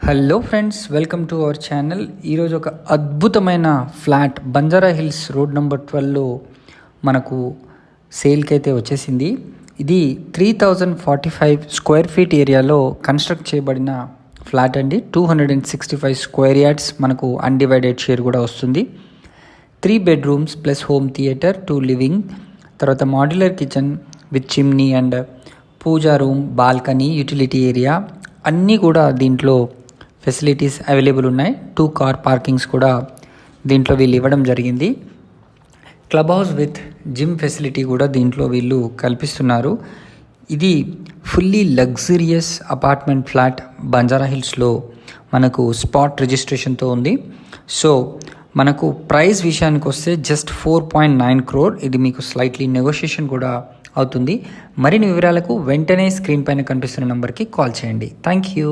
Hello friends, welcome to our channel. ఈరోజు ఒక అద్భుతమైన flat Banjara Hills road number 12లో మనకు సేల్కి అయితే వచ్చేసింది. ఇది 3045 స్క్వేర్ ఫీట్ ఏరియాలో కన్స్ట్రక్ట్ చేయబడిన ఫ్లాట్ అండి. 265 స్క్వేర్ యార్డ్స్ మనకు అన్డివైడెడ్ షేర్ కూడా వస్తుంది. 3 bedrooms plus home theatre, 2 living, తర్వాత modular kitchen with chimney and puja room, balcony, utility area అన్నీ కూడా దీంట్లో ఫెసిలిటీస్ అవైలబుల్ ఉన్నాయి. 2 కార్ పార్కింగ్స్ కూడా దీంట్లో వీళ్ళు ఇవ్వడం జరిగింది. Club house with gym facility కూడా దీంట్లో వీళ్ళు కల్పిస్తున్నారు. ఇది fully luxurious apartment flat Banjara హిల్స్లో మనకు స్పాట్ రిజిస్ట్రేషన్తో ఉంది. సో మనకు ప్రైస్ విషయానికి వస్తే జస్ట్ 4.9 crore. ఇది మీకు స్లైట్లీ నెగోషియేషన్ కూడా అవుతుంది. మరిన్ని వివరాలకు వెంటనే స్క్రీన్ పైన కనిపిస్తున్న నెంబర్కి కాల్ చేయండి. Thank you.